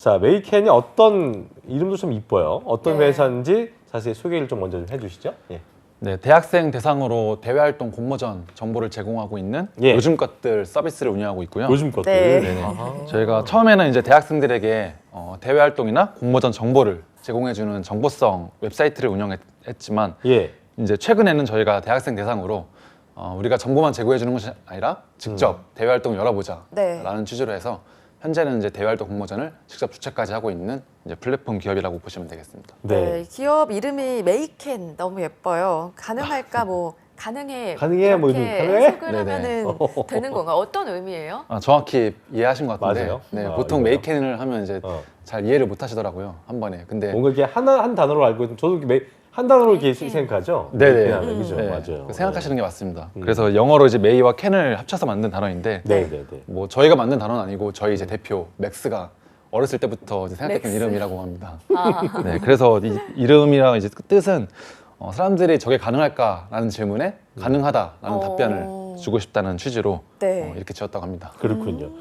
자, 메이켄이 어떤 이름도 좀 이뻐요. 어떤 네. 회사인지 자세히 소개를 좀 먼저 좀 해주시죠. 예. 네, 대학생 대상으로 대외활동 공모전 정보를 제공하고 있는 예. 요즘 것들 서비스를 운영하고 있고요. 요즘 것들. 네. 네네. 아하. 저희가 처음에는 이제 대학생들에게 대외활동이나 공모전 정보를 제공해주는 정보성 웹사이트를 운영했지만 예. 이제 최근에는 저희가 대학생 대상으로 우리가 정보만 제공해주는 것이 아니라 직접 대외활동을 열어보자 네. 라는 취지로 해서 현재는 이제 대외활동 공모전을 직접 주최까지 하고 있는 이제 플랫폼 기업이라고 보시면 되겠습니다. 네, 기업 이름이 메이켄 너무 예뻐요. 가능할까 뭐 가능해 뭐 이렇게 가능해? 해석을 네네. 하면은 되는 건가? 어떤 의미예요? 정확히 이해하신 것 같은데 맞아요. 네, 아, 보통 이거요? 메이켄을 하면 이제 잘 이해를 못 하시더라고요 한 번에. 근데 뭔가 이렇게 한 단어로 알고 있는 저도 한 단어로 이렇게 메이켄. 생각하죠. 네네. 메이켄 하면 그죠? 네, 맞아요. 생각하시는 게 맞습니다. 그래서 영어로 이제 메이와 켄을 합쳐서 만든 단어인데 네, 네, 네. 뭐 저희가 만든 단어는 아니고 저희 이제 대표 맥스가 어렸을 때부터 이제 생각했던 맥스. 이름이라고 합니다. 아, 네, 그래서 이 이름이랑 이제 뜻은 사람들이 저게 가능할까라는 질문에 가능하다라는 답변을 주고 싶다는 취지로 네. 이렇게 지었다고 합니다. 그렇군요.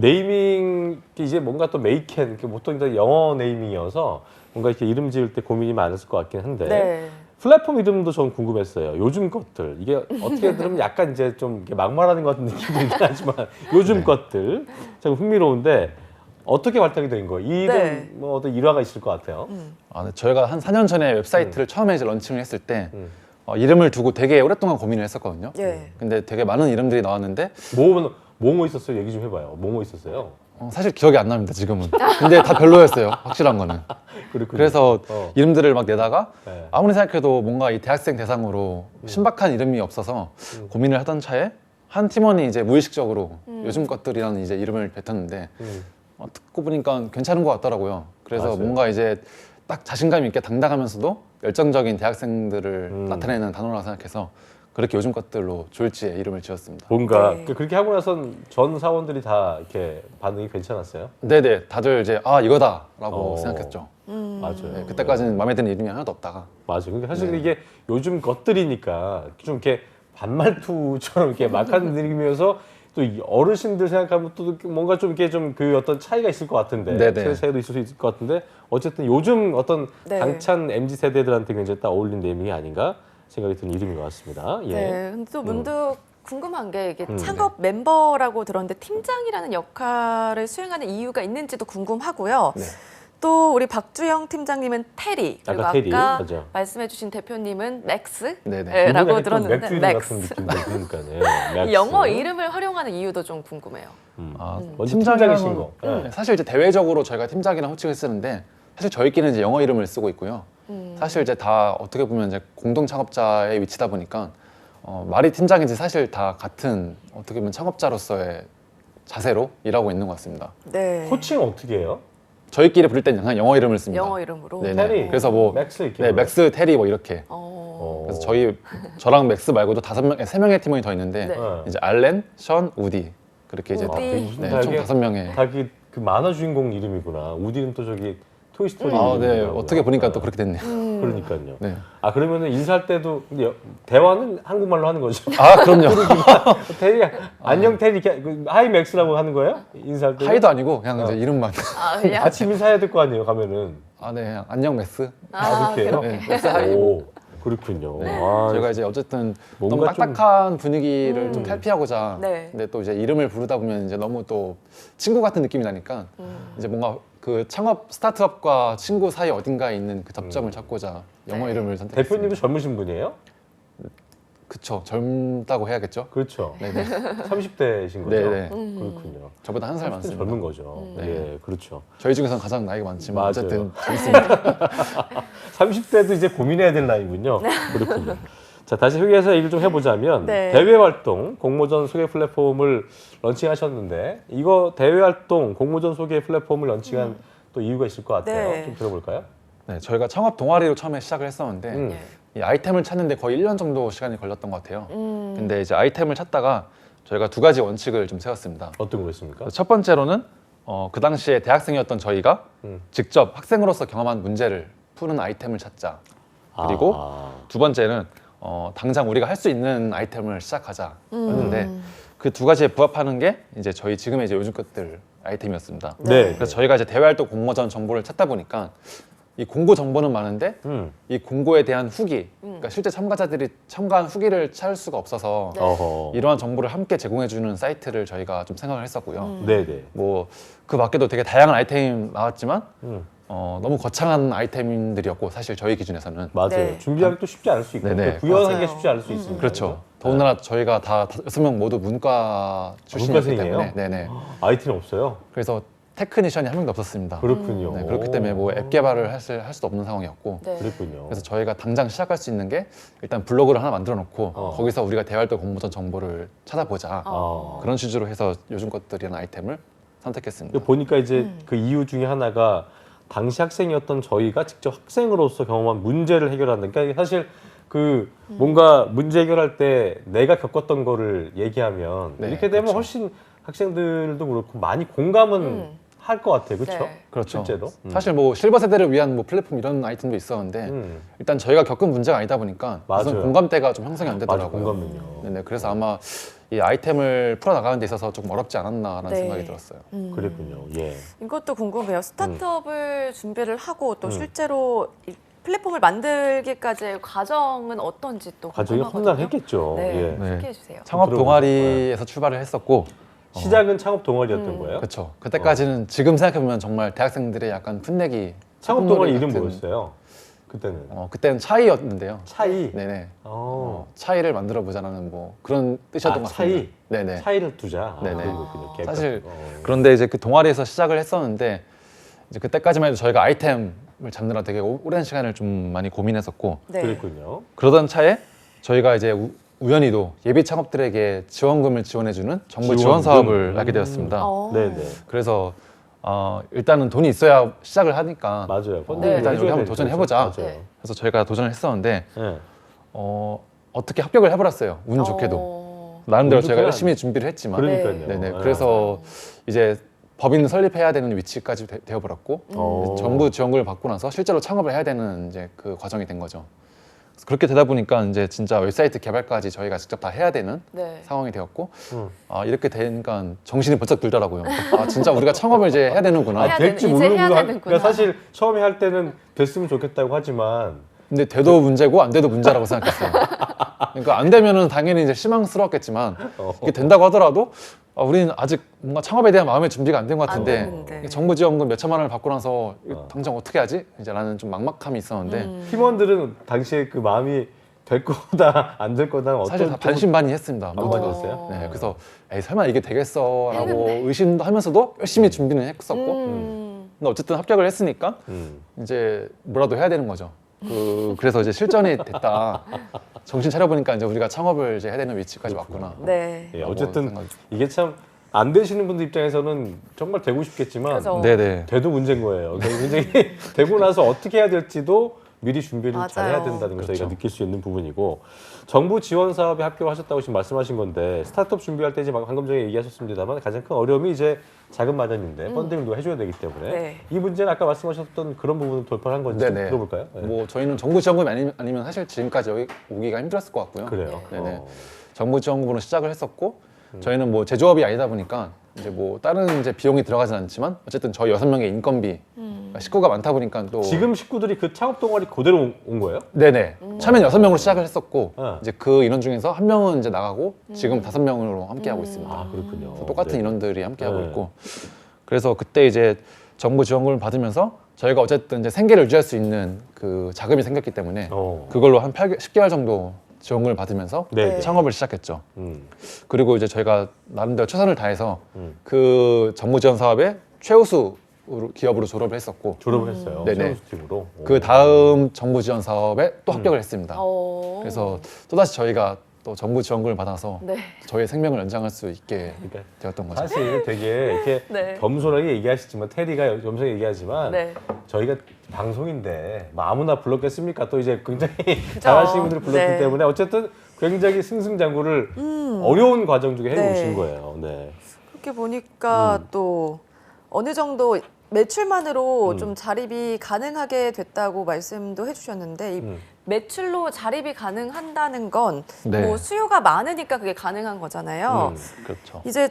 네이밍 이제 뭔가 또 메이켄 보통 이제 영어 네이밍이어서 뭔가 이렇게 이름 지을 때 고민이 많았을 것 같긴 한데 네. 플랫폼 이름도 전 궁금했어요. 요즘 것들 이게 어떻게 들으면 약간 이제 좀 이렇게 막말하는 것 같은 느낌이 들긴 하지만 요즘 것들 참 흥미로운데 어떻게 발탁이 된 거예요? 이 이름 네. 뭐 어떤 일화가 있을 것 같아요. 네, 저희가 한 4년 전에 웹사이트를 처음에 이제 런칭을 했을 때 이름을 두고 되게 오랫동안 고민을 했었거든요. 예. 근데 되게 많은 이름들이 나왔는데 뭐뭐 있었어요? 얘기 좀 해봐요. 뭐뭐 있었어요? 사실 기억이 안 납니다 지금은. 근데 다 별로였어요 확실한 거는. 그렇군요. 그래서 이름들을 막 내다가 네. 아무리 생각해도 뭔가 이 대학생 대상으로 신박한 이름이 없어서 고민을 하던 차에 한 팀원이 이제 무의식적으로 요즘 것들이라는 이제 이름을 뱉었는데 듣고 보니까 괜찮은 것 같더라고요. 그래서 맞아요. 뭔가 이제 딱 자신감 있게 당당하면서도 열정적인 대학생들을 나타내는 단어라고 생각해서 그렇게 요즘 것들로 졸지에 이름을 지었습니다. 뭔가 네. 그렇게 하고 나선 전 사원들이 다 이렇게 반응이 괜찮았어요? 네네, 다들 이제 이거다라고 생각했죠. 맞아요. 네, 그때까지는 마음에 드는 이름이 하나도 없다가. 맞아요. 근데 사실 이게 요즘 것들이니까 좀 이렇게 반말투처럼 이렇게 막하는 느낌이어서 또 이 어르신들 생각하면 또 뭔가 좀 이렇게 좀 그 어떤 차이가 있을 것 같은데 네네. 세대 차이도 있을 수 있을 것 같은데 어쨌든 요즘 어떤 네. 당찬 MZ 세대들한테 굉장히 딱 어울리는 네이밍이 아닌가 생각이 드는 이름인 것 같습니다. 예. 네. 근데 또 문득 궁금한 게 이게 창업 멤버라고 들었는데 팀장이라는 역할을 수행하는 이유가 있는지도 궁금하고요. 네. 또 우리 박주영 팀장님은 테리, 그리고 아까 테리, 아까 맞아. 말씀해주신 대표님은 맥스? 네네. 라고 맥주 들었는데 이름 같은 느낌도 그러니까요. 이 영어 이름을 활용하는 이유도 좀 궁금해요. 먼저 팀장이신 거. 네, 사실 이제 대외적으로 저희가 팀장이랑 호칭을 쓰는데 사실 저희끼리는 이제 영어 이름을 쓰고 있고요. 사실 이제 다 어떻게 보면 이제 공동 창업자의 위치다 보니까 말이 팀장인지 사실 다 같은 어떻게 보면 창업자로서의 자세로 일하고 있는 것 같습니다. 네. 호칭 어떻게 해요? 저희끼리 부를 때는 항상 영어 이름을 씁니다. 영어 이름으로. 네네. 테리, 그래서 뭐 맥스 이렇게 네, 불러요? 맥스, 테리 뭐 이렇게. 그래서 저랑 맥스 말고도 3명의 팀원이 더 있는데 네. 이제 알렌, 션, 우디 그렇게 이제 우디. 네, 다 총 이게 5명의. 다 그 만화 주인공 이름이구나. 우디는 또 저기 토이스토리. 네. 이름이라고요. 어떻게 보니까 또 그렇게 됐네요. 그러니까요. 네. 아 그러면은 인사할 때도 근데 대화는 한국말로 하는 거죠? 그럼요. 테리 안녕 테리 하이 맥스라고 하는 거예요? 인사할 때? 하이도 아니고 그냥 이제 이름만. 그냥 아침 인사해야 될 거 아니에요 가면은. 네, 그냥 안녕 맥스. 그렇게요? 네, 맥스 하이. 오 그렇군요. 아, 저희가 이제 어쨌든 너무 뭔가 좀- 딱딱한 분위기를 좀 탈피하고자. 네. 근데 또 이제 이름을 부르다 보면 이제 너무 또 친구 같은 느낌이 나니까 이제 뭔가 그 창업 스타트업과 친구 사이 어딘가에 있는 그 접점을 찾고자 영어 네. 이름을 선택했습니다. 대표님도 젊으신 분이에요? 그쵸, 젊다고 해야겠죠. 그렇죠. 네네. 30대이신 거죠? 네네. 그렇군요. 저보다 한 살 30대 많습니다. 젊은 거죠. 네. 예, 그렇죠. 저희 중에서는 가장 나이가 많지만 맞아요. 어쨌든 재밌습니다. 30대도 이제 고민해야 될 나이군요. 그렇군요. 자, 다시 회의해서 얘기를 좀 해보자면 네. 대외 활동 공모전 소개 플랫폼을 런칭하셨는데 이거 대외 활동 공모전 소개 플랫폼을 런칭한 또 이유가 있을 것 같아요. 네. 좀 들어볼까요? 네, 저희가 창업 동아리로 처음에 시작을 했었는데 음. 이 아이템을 찾는데 거의 1년 정도 시간이 걸렸던 것 같아요. 근데 이제 아이템을 찾다가 저희가 두 가지 원칙을 좀 세웠습니다. 어떤 거였습니까? 첫 번째로는 그 당시에 대학생이었던 저희가 직접 학생으로서 경험한 문제를 푸는 아이템을 찾자. 그리고 두 번째는 당장 우리가 할 수 있는 아이템을 시작하자였는데 그 두 가지에 부합하는 게 이제 저희 지금의 이제 요즘 것들 아이템이었습니다. 네. 그래서 저희가 이제 대외활동 공모전 정보를 찾다 보니까 이 공고 정보는 많은데 이 공고에 대한 후기, 그러니까 실제 참가자들이 참가한 후기를 찾을 수가 없어서 네. 어허. 이러한 정보를 함께 제공해주는 사이트를 저희가 좀 생각을 했었고요. 네네. 뭐 그 밖에도 되게 다양한 아이템이 나왔지만 음. 너무 거창한 아이템들이었고 사실 저희 기준에서는 맞아요. 네. 준비하기도 쉽지 않을 수 있고 네네. 또 구현하는 게 맞아요. 쉽지 않을 수 있으니까. 그렇죠. 더군다나 저희가 다 6명 모두 문과 출신이기 문과생이에요? 때문에 네네. 아이티는 없어요. 그래서 테크니션이 한 명도 없었습니다. 그렇군요. 네, 그렇기 때문에 뭐 앱 개발을 할 수도 없는 상황이었고 네. 그랬군요. 그래서 저희가 당장 시작할 수 있는 게 일단 블로그를 하나 만들어 놓고 거기서 우리가 대활동 공모전 정보를 찾아보자 그런 취지로 해서 요즘 것들이라는 아이템을 선택했습니다. 보니까 이제 그 이유 중에 하나가 당시 학생이었던 저희가 직접 학생으로서 경험한 문제를 해결하는. 그러니까 사실 그 뭔가 문제 해결할 때 내가 겪었던 거를 얘기하면 네, 이렇게 되면 그렇죠. 훨씬 학생들도 그렇고 많이 공감은 할 것 같아요. 그렇죠? 네. 그렇죠. 실제로. 사실 뭐 실버 세대를 위한 뭐 플랫폼 이런 아이템도 있었는데 일단 저희가 겪은 문제가 아니다 보니까 우선 맞아요. 공감대가 좀 형성이 안 맞아, 되더라고요. 공감은요. 네네. 그래서 아마 이 아이템을 풀어 나가는 데 있어서 조금 어렵지 않았나라는 네. 생각이 들었어요. 그랬군요. 예. 이것도 궁금해요. 스타트업을 준비를 하고 또 실제로 이 플랫폼을 만들기까지의 과정은 어떤지 또 과정이 궁금하거든요. 험난했겠죠. 네, 예. 네. 소개해 주세요. 창업 들어보죠. 동아리에서 출발을 했었고 시작은 창업 동아리였던 거예요. 그렇죠. 그때까지는 지금 생각해보면 정말 대학생들의 약간 풋내기 창업 동아리 소꿉놀이 이름 같은, 뭐였어요? 그때는 그때는 차이였는데요. 차이. 네네. 어. 차이를 만들어 보자라는 뭐 그런 뜻이었던 것 차이. 같습니다. 네네. 차이를 두자. 네네. 그런 거군요. 계획 사실 같은 거. 그런데 이제 그 동아리에서 시작을 했었는데 이제 그때까지만 해도 저희가 아이템을 잡느라 되게 오랜 시간을 좀 많이 고민했었고 네. 그랬군요. 그러던 차에 저희가 이제 우연히도 예비 창업들에게 지원금을 지원해주는 정부 지원 지원금? 사업을 하게 되었습니다. 네네. 그래서 일단은 돈이 있어야 시작을 하니까 맞아요. 네. 일단 여기 한번 도전해보자. 맞아요. 네. 그래서 저희가 도전을 했었는데 네. 어떻게 합격을 해버렸어요. 운 좋게도. 나름대로 운 저희가 좋게는 열심히 준비를 했지만 그러니까요. 네네. 네. 그래서 이제 법인 설립해야 되는 위치까지 되어버렸고 어. 정부 지원금을 받고 나서 실제로 창업을 해야 되는 이제 그 과정이 된 거죠. 그래서 그렇게 되다 보니까 이제 진짜 웹사이트 개발까지 저희가 직접 다 해야 되는 네. 상황이 되었고 음. 이렇게 되니까 정신이 번쩍 들더라고요. 진짜 우리가 창업을 이제 해야 되는구나. 해야 될지 이제 모르는 해야 거 되는구나. 그러니까 사실 처음에 할 때는 됐으면 좋겠다고 하지만 근데 돼도 문제고 안 돼도 문제라고 생각했어요. 그러니까 안 되면은 당연히 이제 실망스럽겠지만 이게 된다고 하더라도 우리는 아직 뭔가 창업에 대한 마음의 준비가 안 된 것 안 같은데 됐는데. 정부 지원금 몇 천만 원을 받고 나서 이거 당장 어떻게 하지? 이제 라는 좀 막막함이 있었는데 팀원들은 당시에 그 마음이 될 거다 안 될 거다 어떤 사실 다 반신반의했습니다. 반반이었어요? 네, 그래서 에이, 설마 이게 되겠어라고 의심도 하면서도 열심히 준비는 했었고 근데 어쨌든 합격을 했으니까 이제 뭐라도 해야 되는 거죠. 그래서 이제 실전이 됐다. 정신 차려보니까 이제 우리가 창업을 이제 해야 되는 위치까지 왔구나. 네. 예, 라고 어쨌든 생각이- 이게 참 안 되시는 분들 입장에서는 정말 되고 싶겠지만 그래서 네네. 돼도 문제인 거예요. 그러니까 굉장히 되고 나서 어떻게 해야 될지도 미리 준비를 맞아요. 잘 해야 된다는 걸 저희가 그렇죠. 느낄 수 있는 부분이고 정부 지원 사업에 합격하셨다고 지금 말씀하신 건데 스타트업 준비할 때 이제 방금 전에 얘기하셨습니다만 가장 큰 어려움이 이제 자금 마련인데 펀딩도 해줘야 되기 때문에 네. 이 문제는 아까 말씀하셨던 그런 부분을 돌파한 건지 좀 네네. 들어볼까요? 네. 뭐 저희는 정부 지원금이 아니면 사실 지금까지 여기 오기가 힘들었을 것 같고요. 그래요. 네네. 정부 지원금으로 시작을 했었고 저희는 뭐 제조업이 아니다 보니까 이제 뭐 다른 이제 비용이 들어가진 않지만 어쨌든 저희 6명의 인건비 그러니까 식구가 많다 보니까 또 지금 식구들이 그 창업 동아리 그대로 온 거예요? 네네. 처음엔 6명으로 시작을 했었고 네. 이제 그 인원 중에서 한 명은 이제 나가고 지금 5명으로 함께 하고 있습니다. 아 그렇군요. 똑같은 네. 인원들이 함께 하고 네. 있고 그래서 그때 이제 정부 지원금을 받으면서 저희가 어쨌든 이제 생계를 유지할 수 있는 그 자금이 생겼기 때문에 그걸로 한 10개월 정도 지원금을 받으면서 네. 창업을 시작했죠. 음. 그리고 이제 저희가 나름대로 최선을 다해서 음. 그 정부 지원 사업의 최우수 기업으로 졸업을 했었고 졸업을 했어요. 네네. 팀으로. 그 다음 정부 지원 사업에 또 합격을 했습니다. 어. 그래서 또다시 저희가 또 정부 지원금을 받아서 네. 저희의 생명을 연장할 수 있게 그러니까 되었던 거죠. 사실 되게 이렇게 네. 겸손하게 얘기하시지만 테리가 겸손하게 얘기하지만 네. 저희가 방송인데 뭐 아무나 불렀겠습니까? 또 이제 굉장히 잘하시는 분들 불렀기 네. 때문에 어쨌든 굉장히 승승장구를 어려운 과정 중에 네. 해오신 거예요. 네. 그렇게 보니까 또 어느 정도 매출만으로 좀 자립이 가능하게 됐다고 말씀도 해주셨는데 이 매출로 자립이 가능한다는 건 네. 뭐 수요가 많으니까 그게 가능한 거잖아요. 그렇죠. 이제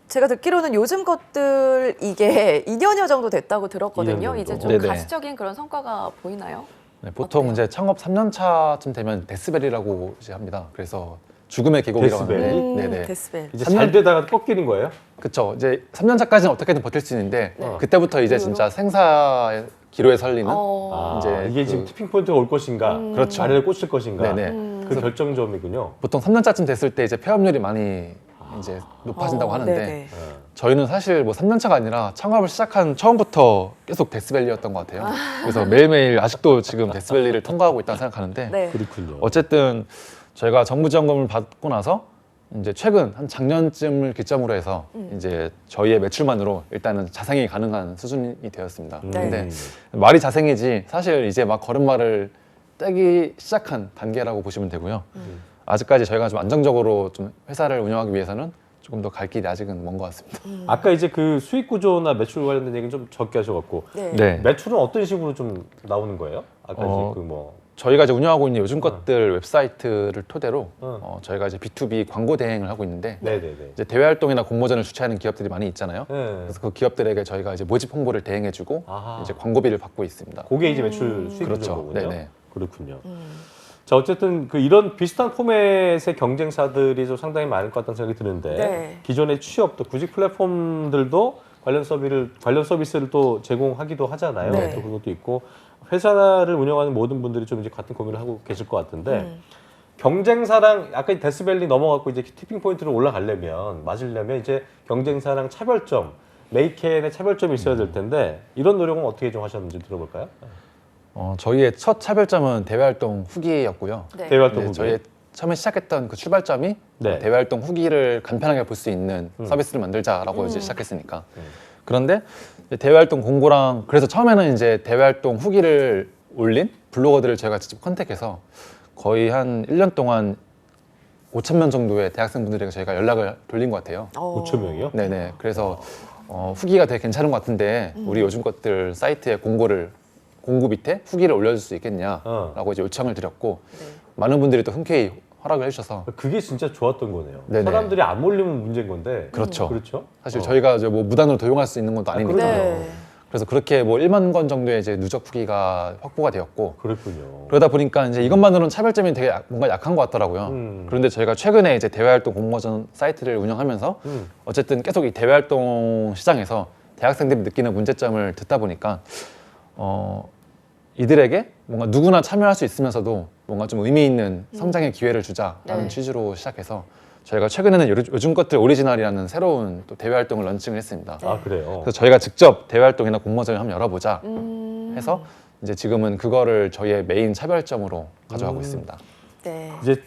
제가 듣기로는 요즘 것들 이게 2년여 정도 됐다고 2년 들었거든요. 정도. 이제 좀 네네. 가시적인 그런 성과가 보이나요? 네, 보통 어때요? 이제 창업 3년 차쯤 되면 데스벨이라고 이제 합니다. 그래서 죽음의 계곡이라고 데스벨? 하는데, 네네. 데스벨. 이제 잘 되다가 꺾이는 거예요? 그쵸. 이제 3년 차까지는 어떻게든 버틸 수 있는데 네. 그때부터 이제 이후로? 진짜 생사의 기로에 설리는 어. 이제 이제 이게 지금 티핑 포인트가 올 것인가, 그렇죠. 아래를 꽂힐 것인가, 네네. 그 결정점이군요. 보통 3년 차쯤 됐을 때 이제 폐업률이 많이 이제 높아진다고 하는데 네네. 저희는 사실 뭐 3년 차가 아니라 창업을 시작한 처음부터 계속 데스밸리였던 것 같아요. 그래서 매일매일 아직도 지금 데스밸리를 통과하고 있다고 생각하는데 네. 그렇군요. 어쨌든 저희가 정부 지원금을 받고 나서 이제 최근 한 작년쯤을 기점으로 해서 이제 저희의 매출만으로 일단은 자생이 가능한 수준이 되었습니다. 네. 근데 말이 자생이지 사실 이제 막 걸음마를 떼기 시작한 단계라고 보시면 되고요. 아직까지 저희가 좀 안정적으로 좀 회사를 운영하기 위해서는 조금 더 갈 길이 아직은 먼 것 같습니다. 아까 이제 그 수익 구조나 매출 관련된 얘기는 좀 적게 하셔갖고 네. 네. 매출은 어떤 식으로 좀 나오는 거예요? 아까 어, 이제 그 뭐 저희가 이제 운영하고 있는 요즘 것들 웹사이트를 토대로 어. 저희가 이제 B2B 광고 대행을 하고 있는데 네네네. 이제 대외 활동이나 공모전을 주최하는 기업들이 많이 있잖아요. 네. 그래서 그 기업들에게 저희가 이제 모집 홍보를 대행해주고 아하. 이제 광고비를 받고 있습니다. 그게 이제 매출 수익 그렇죠. 구조거든요. 네네. 그렇군요. 자 어쨌든 그 이런 비슷한 포맷의 경쟁사들이 좀 상당히 많을 것 같다는 생각이 드는데 네. 기존의 취업 또 구직 플랫폼들도 관련 서비스를 또 제공하기도 하잖아요. 네. 또 그것도 있고 회사를 운영하는 모든 분들이 좀 이제 같은 고민을 하고 계실 것 같은데 경쟁사랑 아까 이 데스밸리 넘어갔고 이제 티핑 포인트로 올라가려면 맞으려면 이제 경쟁사랑 차별점 메이켄의 차별점이 있어야 될 텐데 이런 노력은 어떻게 좀 하셨는지 들어볼까요? 저희의 첫 차별점은 대외 활동 후기였고요. 네. 대외활동 네, 후기. 저희 처음에 시작했던 그 출발점이 네. 대외 활동 후기를 간편하게 볼 수 있는 서비스를 만들자라고 이제 시작했으니까. 그런데 이제 대외 활동 공고랑 그래서 처음에는 이제 대외 활동 후기를 올린 블로거들을 제가 직접 컨택해서 거의 한 1년 동안 5천 명 정도의 대학생분들에게 저희가 연락을 돌린 것 같아요. 5천 명이요? 네네. 그래서 후기가 되게 괜찮은 것 같은데 우리 요즘 것들 사이트에 공고 밑에 후기를 올려줄 수 있겠냐라고 이제 요청을 드렸고 네. 많은 분들이 또 흔쾌히 허락을 해주셔서 그게 진짜 좋았던 거네요. 네네. 사람들이 안 몰리면 문제인 건데. 그렇죠. 그렇죠. 사실 저희가 이제 뭐 무단으로 도용할 수 있는 것도 아니니까 네. 그래서 그렇게 뭐 1만 건 정도의 이제 누적 후기가 확보가 되었고 그렇군요. 그러다 보니까 이제 이것만으로는 차별점이 되게 뭔가 약한 것 같더라고요. 그런데 저희가 최근에 이제 대외활동 공모전 사이트를 운영하면서 어쨌든 계속 이 대외활동 시장에서 대학생들이 느끼는 문제점을 듣다 보니까 이들에게 뭔가 누구나 참여할 수 있으면서도 뭔가 좀 의미 있는 성장의 기회를 주자라는 네. 취지로 시작해서 저희가 최근에는 요즘 것들 오리지널이라는 새로운 또 대외 활동을 런칭을 했습니다. 아 그래요. 그래서 저희가 직접 대외 활동이나 공모전을 한번 열어보자 해서 이제 지금은 그거를 저희의 메인 차별점으로 가져가고 있습니다. 네. 이제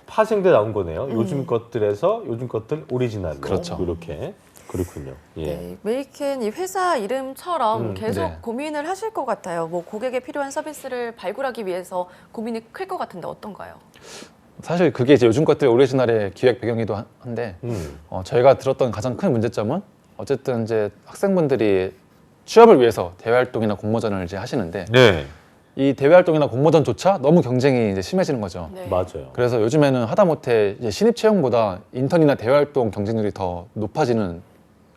파생돼 나온 거네요. 요즘 것들에서 요즘 것들 오리지널. 그렇죠. 이렇게 그렇군요. 예. 네, 메이켄 이 회사 이름처럼 계속 네. 고민을 하실 것 같아요. 뭐 고객에 필요한 서비스를 발굴하기 위해서 고민이 클 것 같은데 어떤가요? 사실 그게 이제 요즘 것들 오리지널의 기획 배경이기도 한데 저희가 들었던 가장 큰 문제점은 어쨌든 이제 학생분들이 취업을 위해서 대외 활동이나 공모전을 이제 하시는데 네. 이 대외 활동이나 공모전조차 너무 경쟁이 이제 심해지는 거죠. 네. 맞아요. 그래서 요즘에는 하다못해 이제 신입 채용보다 인턴이나 대외 활동 경쟁률이 더 높아지는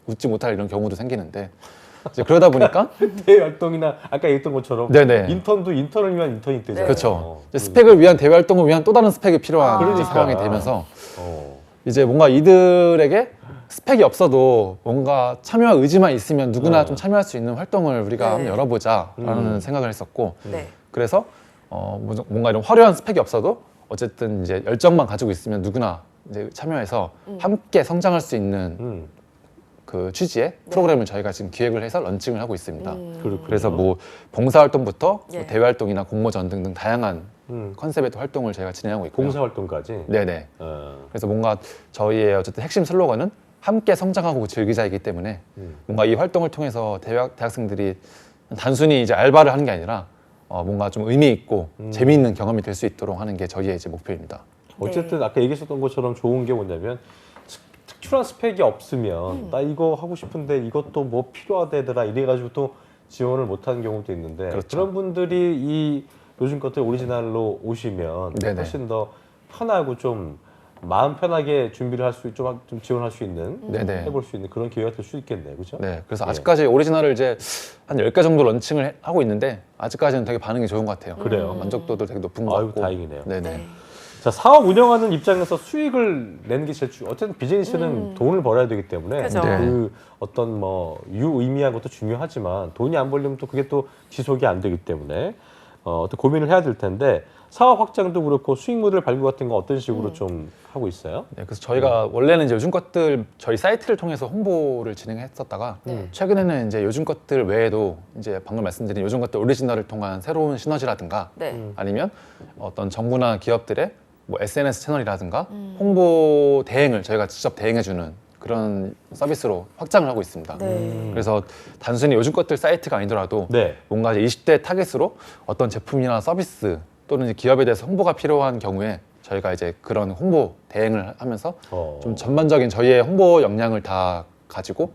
웃지 못할 이런 경우도 생기는데 이제 그러다 보니까 대외 활동이나 아까 얘기했던 것처럼 네네. 인턴도 인턴을 위한 인턴이 되잖아요. 그렇죠. 이제 스펙을 위한 대외 활동을 위한 또 다른 스펙이 필요한 그러니까. 이제 상황이 되면서 어. 이제 뭔가 이들에게 스펙이 없어도 뭔가 참여 의지만 있으면 누구나 좀 참여할 수 있는 활동을 우리가 네. 한번 열어보자라는 생각을 했었고 네. 그래서 뭔가 이런 화려한 스펙이 없어도 어쨌든 이제 열정만 가지고 있으면 누구나 이제 참여해서 함께 성장할 수 있는 그 취지의 프로그램을 저희가 지금 기획을 해서 런칭을 하고 있습니다. 그렇군요. 그래서 뭐 봉사활동부터 예. 뭐 대외활동이나 공모전 등등 다양한 컨셉의 또 활동을 저희가 진행하고 있고요. 봉사 활동까지. 네네. 어. 그래서 뭔가 저희의 어쨌든 핵심 슬로건은 함께 성장하고 즐기자이기 때문에 뭔가 이 활동을 통해서 대학생들이 단순히 이제 알바를 하는 게 아니라 뭔가 좀 의미 있고 재미있는 경험이 될 수 있도록 하는 게 저희의 이제 목표입니다. 어쨌든 아까 얘기했었던 것처럼 좋은 게 뭐냐면 특출한 스펙이 없으면 나 이거 하고 싶은데 이것도 뭐 필요하대더라 이래가지고 또 지원을 못하는 경우도 있는데 그렇죠. 그런 분들이 이 요즘 것들 오리지널로 오시면 네네. 훨씬 더 편하고 좀 마음 편하게 준비를 할 수 좀 지원할 수 있는 네네. 해볼 수 있는 그런 기회가 될 수 있겠네요, 그렇죠? 네, 그래서 예. 아직까지 오리지널을 이제 한 10개 정도 런칭을 하고 있는데 아직까지는 되게 반응이 좋은 것 같아요. 그래요? 만족도도 되게 높은 것 아유, 같고. 다행이네요. 네네. 네. 자, 사업 운영하는 입장에서 수익을 내는 게 제일 어쨌든 비즈니스는 돈을 벌어야 되기 때문에 그죠. 네. 그 어떤 뭐 유의미한 것도 중요하지만 돈이 안 벌리면 또 그게 또 지속이 안 되기 때문에 어떤 고민을 해야 될 텐데 사업 확장도 그렇고 수익 모델 발굴 같은 거 어떤 식으로 좀 하고 있어요? 네, 그래서 저희가 원래는 이제 요즘 것들 저희 사이트를 통해서 홍보를 진행했었다가 최근에는 이제 요즘 것들 외에도 이제 방금 말씀드린 요즘 것들 오리지널을 통한 새로운 시너지라든가 네. 아니면 어떤 정부나 기업들의 뭐 SNS 채널이라든가 홍보 대행을 저희가 직접 대행해주는 그런 서비스로 확장을 하고 있습니다. 네. 그래서 단순히 요즘 것들 사이트가 아니더라도 네. 뭔가 이제 20대 타겟으로 어떤 제품이나 서비스 또는 이제 기업에 대해서 홍보가 필요한 경우에 저희가 이제 그런 홍보 대행을 하면서 좀 전반적인 저희의 홍보 역량을 다 가지고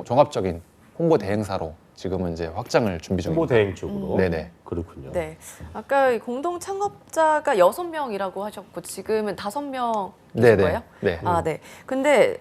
종합적인 홍보 대행사로 지금은 이제 확장을 준비 중입니다. 홍보 대행 쪽으로. 네네. 그렇군요. 네. 아까 이 공동 창업자가 6명이라고 하셨고 지금은 5명이신 네네. 거예요? 네. 아, 네. 근데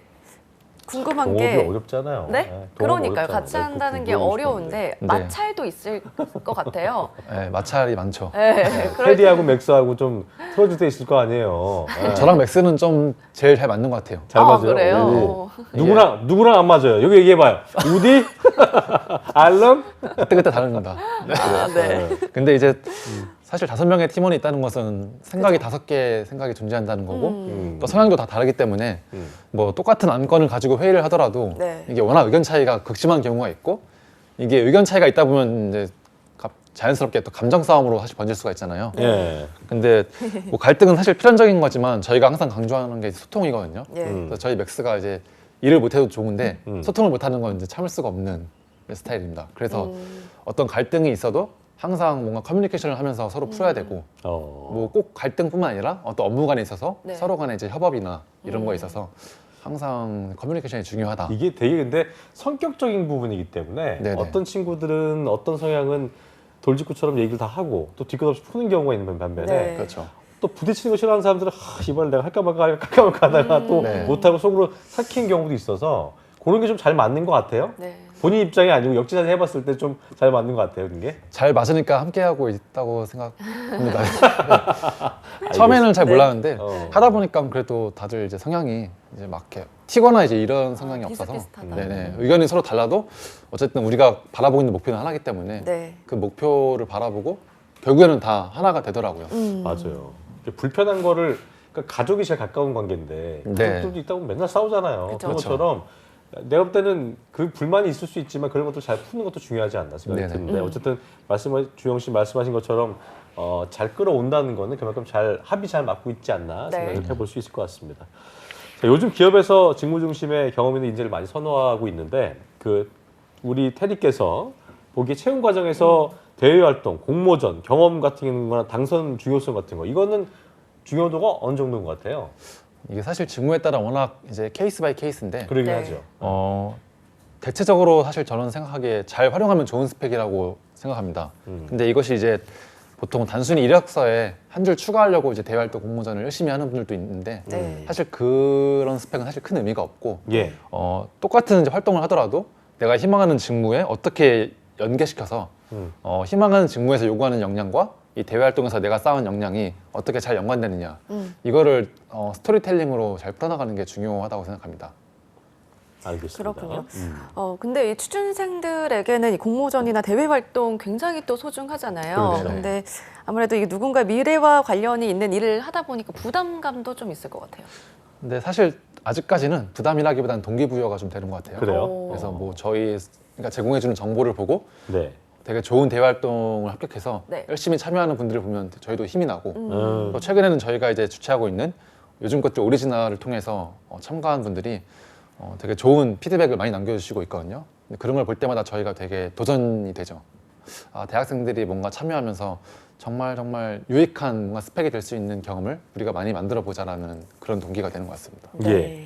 궁금한 동업이 게 어렵잖아요. 네? 동업 그러니까요. 어렵잖아요. 같이 한다는 게 그거 어려운데 네. 마찰도 있을 것 같아요. 네, 마찰이 많죠. 네. 테디하고 맥스하고 좀 틀어질 있을 거 아니에요. 네. 저랑 맥스는 좀 제일 잘 맞는 것 같아요. 잘 아, 맞아요. 그래요? 네. 누구랑 안 맞아요? 여기 얘기해봐요. 우디, 알럼. 그때그때 다릅니다. 아, 네. 근데 이제 사실 5명의 팀원이 있다는 것은 생각이 5개의 생각이 존재한다는 거고 또 성향도 다 다르기 때문에 뭐 똑같은 안건을 가지고 회의를 하더라도 네. 이게 워낙 의견 차이가 극심한 경우가 있고 이게 의견 차이가 있다 보면 이제 자연스럽게 또 감정 싸움으로 사실 번질 수가 있잖아요. 예. 근데 뭐 갈등은 사실 필연적인 거지만 저희가 항상 강조하는 게 소통이거든요. 예. 그래서 저희 맥스가 이제 일을 못해도 좋은데 음. 소통을 못하는 건 이제 참을 수가 없는 스타일입니다. 그래서 어떤 갈등이 있어도 항상 뭔가 커뮤니케이션을 하면서 서로 풀어야 되고 뭐 꼭 갈등뿐만 아니라 어떤 업무 간에 있어서 네. 서로 간에 이제 협업이나 이런 거에 있어서 항상 커뮤니케이션이 중요하다. 이게 되게 근데 성격적인 부분이기 때문에 네네. 어떤 친구들은 어떤 성향은 돌직구처럼 얘기를 다 하고 또 뒤끝 없이 푸는 경우가 있는 반면에 네. 그렇죠. 또 부딪히는 거 싫어하는 사람들은 이번에 내가 할까 말까 하다가 또 네. 못하고 속으로 삭힌 경우도 있어서 그런 게 좀 잘 맞는 것 같아요. 네. 본인 입장이 아니고 역지사지 해봤을 때 좀 잘 맞는 것 같아요, 이게. 잘 맞으니까 함께 하고 있다고 생각합니다. 처음에는 잘 네. 몰랐는데 어. 하다 보니까 그래도 다들 이제 성향이 이제 막 이렇게 튀거나 이제 이런 성향이 없어서 비슷비슷하다. 네네. 의견이 서로 달라도 어쨌든 우리가 바라보고 있는 목표는 하나이기 때문에 네. 그 목표를 바라보고 결국에는 다 하나가 되더라고요. 맞아요. 불편한 거를 그러니까 가족이 제일 가까운 관계인데 네. 가족들도 있다 보면 맨날 싸우잖아요. 그쵸. 그런 것처럼 내가 볼 때는 그 불만이 있을 수 있지만 그런 것도 잘 푸는 것도 중요하지 않나 생각이 네네. 드는데 어쨌든 주영 씨 말씀하신 것처럼 잘 끌어온다는 거는 그만큼 잘 합이 잘 맞고 있지 않나 네. 생각을 해볼 수 있을 것 같습니다. 자, 요즘 기업에서 직무 중심의 경험 있는 인재를 많이 선호하고 있는데 그 우리 테디께서 보기에 채용 과정에서 대외 활동, 공모전, 경험 같은 거나 당선 중요성 같은 거 이거는 중요도가 어느 정도인 것 같아요? 이게 사실 직무에 따라 워낙 이제 케이스 바이 케이스인데 그러긴 네. 하죠. 대체적으로 사실 저는 생각하기에 잘 활용하면 좋은 스펙이라고 생각합니다. 근데 이것이 이제 보통 단순히 이력서에 한 줄 추가하려고 이제 대외활동 공모전을 열심히 하는 분들도 있는데 네. 사실 그런 스펙은 사실 큰 의미가 없고 예. 똑같은 이제 활동을 하더라도 내가 희망하는 직무에 어떻게 연계시켜서 희망하는 직무에서 요구하는 역량과 이 대외 활동에서 내가 쌓은 역량이 어떻게 잘 연관되느냐 이거를 스토리텔링으로 잘 풀어나가는 게 중요하다고 생각합니다. 알겠습니다. 그렇군요. 근데 이 취준생들에게는 이 공모전이나 대외 활동 굉장히 또 소중하잖아요. 그렇죠. 근데 아무래도 이게 누군가 미래와 관련이 있는 일을 하다 보니까 부담감도 좀 있을 것 같아요. 근데 사실 아직까지는 부담이라기보다는 동기부여가 좀 되는 것 같아요. 그래요? 오. 그래서 뭐 저희가 제공해주는 정보를 보고 네. 되게 좋은 대외 활동을 합격해서 네. 열심히 참여하는 분들을 보면 저희도 힘이 나고 음. 또 최근에는 저희가 이제 주최하고 있는 요즘 것들 오리지널을 통해서 참가한 분들이 되게 좋은 피드백을 많이 남겨주시고 있거든요. 근데 그런 걸 볼 때마다 저희가 되게 도전이 되죠. 대학생들이 뭔가 참여하면서 정말 유익한 뭔가 스펙이 될 수 있는 경험을 우리가 많이 만들어 보자라는 그런 동기가 되는 것 같습니다. 예.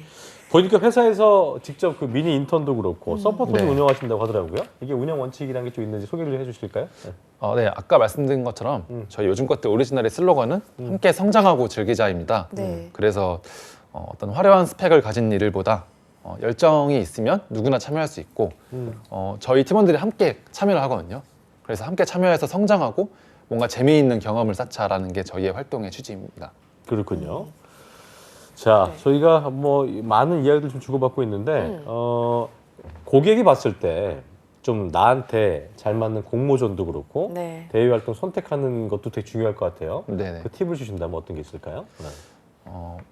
보니까 회사에서 직접 그 미니 인턴도 그렇고 서포터도 네. 운영하신다고 하더라고요. 이게 운영 원칙이라는 게 좀 있는지 소개를 해주실까요? 네. 네, 아까 말씀드린 것처럼 저희 요즘 것들 오리지널의 슬로건은 함께 성장하고 즐기자입니다. 네. 그래서 어떤 화려한 스펙을 가진 일보다 열정이 있으면 누구나 참여할 수 있고 저희 팀원들이 함께 참여를 하거든요. 그래서 함께 참여해서 성장하고 뭔가 재미있는 경험을 쌓자라는 게 저희의 활동의 취지입니다. 그렇군요. 자, 네. 저희가 뭐 많은 이야기들 좀 주고받고 있는데 고객이 봤을 때 좀 나한테 잘 맞는 공모전도 그렇고 네. 대외 활동 선택하는 것도 되게 중요할 것 같아요. 네네. 그 팁을 주신다면 어떤 게 있을까요?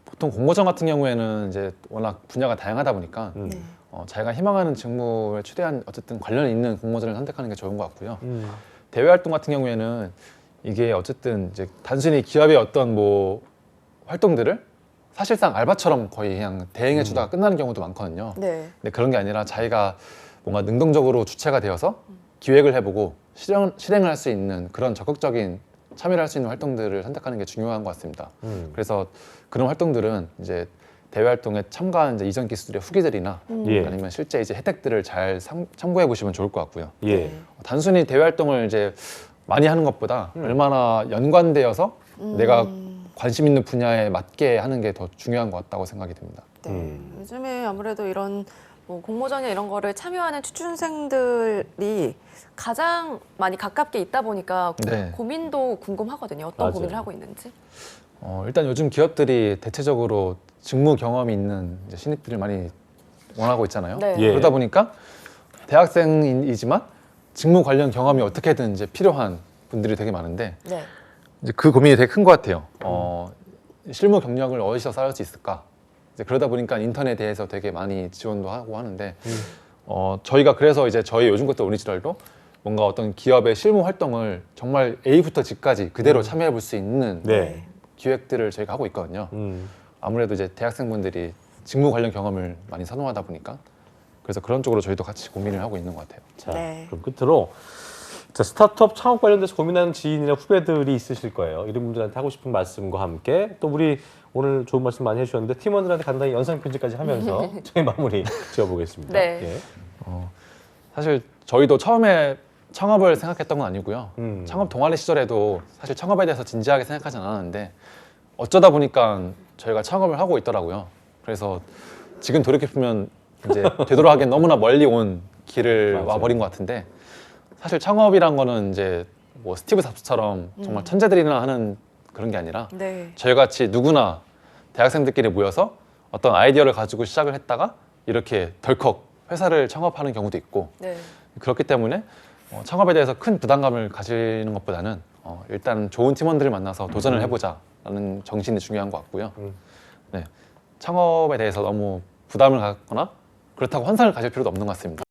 보통 공모전 같은 경우에는 이제 워낙 분야가 다양하다 보니까 음. 네. 자기가 희망하는 직무에 최대한 어쨌든 관련 있는 공모전을 선택하는 게 좋은 것 같고요. 음. 대외 활동 같은 경우에는 이게 어쨌든 이제 단순히 기업의 어떤 뭐 활동들을 사실상 알바처럼 거의 그냥 대행해 주다가 끝나는 경우도 많거든요. 네. 근데 그런 게 아니라 자기가 뭔가 능동적으로 주체가 되어서 기획을 해보고 실행을 할 수 있는 그런 적극적인 참여를 할 수 있는 활동들을 선택하는 게 중요한 것 같습니다. 그래서 그런 활동들은 이제 대외 활동에 참가한 이제 이전 기수들의 후기들이나 예. 아니면 실제 이제 혜택들을 잘 참고해 보시면 좋을 것 같고요. 예. 네. 단순히 대외 활동을 이제 많이 하는 것보다 얼마나 연관되어서 내가 관심 있는 분야에 맞게 하는 게 더 중요한 것 같다고 생각이 듭니다. 네. 요즘에 아무래도 이런 뭐 공모전이나 이런 거를 참여하는 취준생들이 가장 많이 가깝게 있다 보니까 네. 고민도 궁금하거든요. 어떤 맞아요. 고민을 하고 있는지. 일단 요즘 기업들이 대체적으로 직무 경험이 있는 이제 신입들을 많이 원하고 있잖아요. 네. 예. 그러다 보니까 대학생이지만 직무 관련 경험이 어떻게든 이제 필요한 분들이 되게 많은데 네. 이제 그 고민이 되게 큰 것 같아요. 실무 경력을 어디서 쌓을 수 있을까? 이제 그러다 보니까 인턴에 대해서 되게 많이 지원도 하고 하는데 저희가 그래서 이제 저희 요즘 것도 오리지널도 뭔가 어떤 기업의 실무 활동을 정말 A부터 G까지 그대로 참여해 볼 수 있는 네. 기획들을 저희가 하고 있거든요. 아무래도 이제 대학생분들이 직무 관련 경험을 많이 선호하다 보니까 그래서 그런 쪽으로 저희도 같이 고민을 하고 있는 것 같아요. 자, 네. 그럼 끝으로 자, 스타트업 창업 관련돼서 고민하는 지인이나 후배들이 있으실 거예요. 이런 분들한테 하고 싶은 말씀과 함께 또 우리 오늘 좋은 말씀 많이 해주셨는데 팀원들한테 간단히 영상 편지까지 하면서 저희 마무리 지어보겠습니다. 네. 예. 사실 저희도 처음에 창업을 생각했던 건 아니고요. 음. 창업 동아리 시절에도 사실 창업에 대해서 진지하게 생각하지 않았는데 어쩌다 보니까 저희가 창업을 하고 있더라고요. 그래서 지금 돌이켜보면 이제 되돌아가기엔 너무나 멀리 온 길을 맞아요. 와버린 것 같은데 사실 창업이란 거는 이제 뭐 스티브 잡스처럼 정말 천재들이나 하는 그런 게 아니라 네. 저희같이 누구나 대학생들끼리 모여서 어떤 아이디어를 가지고 시작을 했다가 이렇게 덜컥 회사를 창업하는 경우도 있고 네. 그렇기 때문에 창업에 대해서 큰 부담감을 가지는 것보다는 일단 좋은 팀원들을 만나서 도전을 해보자라는 정신이 중요한 것 같고요. 네, 창업에 대해서 너무 부담을 갖거나 그렇다고 환상을 가질 필요도 없는 것 같습니다.